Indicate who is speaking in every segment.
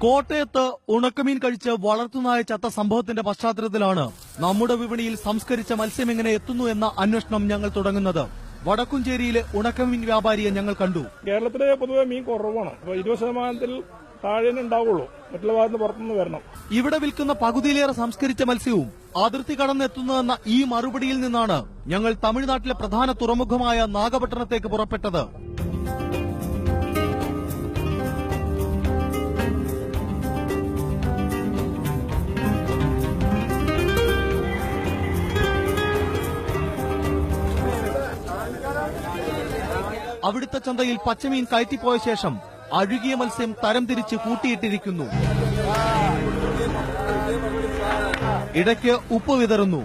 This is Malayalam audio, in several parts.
Speaker 1: കോട്ടയത്ത് ഉണക്കമീൻ കഴിച്ച് വളർത്തുനായ ചത്ത സംഭവത്തിന്റെ പശ്ചാത്തലത്തിലാണ് നമ്മുടെ വിപണിയിൽ സംസ്കരിച്ച മത്സ്യം എങ്ങനെ എത്തുന്നു എന്ന അന്വേഷണം ഞങ്ങൾ തുടങ്ങുന്നത്. വടക്കുംചേരിയിലെ ഉണക്കമീൻ വ്യാപാരിയെ ഞങ്ങൾ കണ്ടു.
Speaker 2: കേരളത്തിലെ പൊതുവെ മീൻ കുറവാണ്. 20% താഴെ ഉണ്ടാവുള്ളൂ. മറ്റുള്ള ഭാഗത്ത് പുറത്തുനിന്ന് വരണം.
Speaker 1: ഇവിടെ വിൽക്കുന്ന പകുതിയിലേറെ സംസ്കരിച്ച മത്സ്യവും അതിർത്തി കടന്നെത്തുന്നതെന്ന ഈ മറുപടിയിൽ നിന്നാണ് ഞങ്ങൾ തമിഴ്നാട്ടിലെ പ്രധാന തുറമുഖമായ നാഗപട്ടണത്തേക്ക് പുറപ്പെട്ടത്. അവിടുത്തെ ചന്തയിൽ പച്ചമീൻ കയറ്റിപ്പോയ ശേഷം അഴുകിയ മത്സ്യം തരംതിരിച്ച് കൂട്ടിയിട്ടിരിക്കുന്നു. ഇടയ്ക്ക് ഉപ്പ് വിതറുന്നു.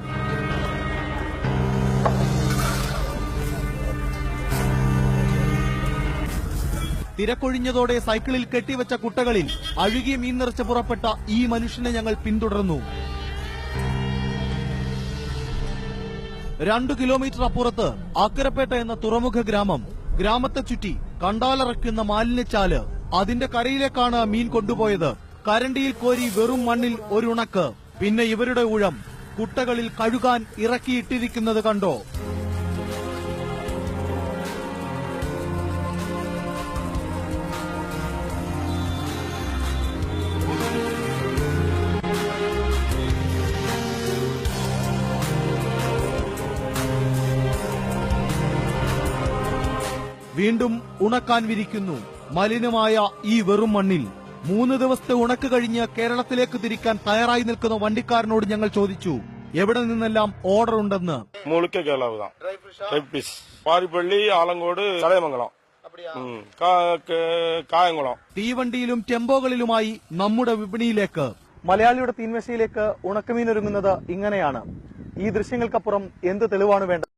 Speaker 1: തിരക്കൊഴിഞ്ഞതോടെ സൈക്കിളിൽ കെട്ടിവെച്ച കുട്ടകളിൽ അഴുകിയ മീൻ നിറച്ച് പുറപ്പെട്ട ഈ മനുഷ്യനെ ഞങ്ങൾ പിന്തുടർന്നു. 2 കിലോമീറ്റർ അപ്പുറത്ത് അക്കരപ്പേട്ട എന്ന തുറമുഖ ഗ്രാമത്തെ ചുറ്റി കണ്ടാലറയ്ക്കുന്ന മാലിന്യച്ചാല്. അതിന്റെ കരയിലേക്കാണ് മീൻ കൊണ്ടുപോയത്. കരണ്ടിയിൽ കോരി വെറും മണ്ണിൽ ഒരുണക്ക്. പിന്നെ ഇവരുടെ ഊഴം കുട്ടകളിൽ കഴുകാൻ ഇറക്കിയിട്ടിരിക്കുന്നത് കണ്ടോ? വീണ്ടും ഉണക്കാൻ വിരിക്കുന്നു. മലിനമായ ഈ വെറും മണ്ണിൽ 3 ദിവസത്തെ ഉണക്ക് കഴിഞ്ഞ് കേരളത്തിലേക്ക് തിരിക്കാൻ തയ്യാറായി നിൽക്കുന്ന വണ്ടിക്കാരനോട് ഞങ്ങൾ ചോദിച്ചു എവിടെ നിന്നെല്ലാം ഓർഡർ ഉണ്ടെന്ന്.
Speaker 2: മുളിക്ക കേരള പാരിപ്പള്ളി, ആലങ്കോട്, ചടയമംഗലം, കായംകുളം.
Speaker 1: തീവണ്ടിയിലും ടെമ്പോകളിലുമായി നമ്മുടെ വിപണിയിലേക്ക്, മലയാളിയുടെ തീൻമേശയിലേക്ക് ഉണക്കമീൻ ഒരുങ്ങുന്നത് ഇങ്ങനെയാണ്. ഈ ദൃശ്യങ്ങൾക്കപ്പുറം എന്ത് തെളിവാണ് വേണ്ടത്?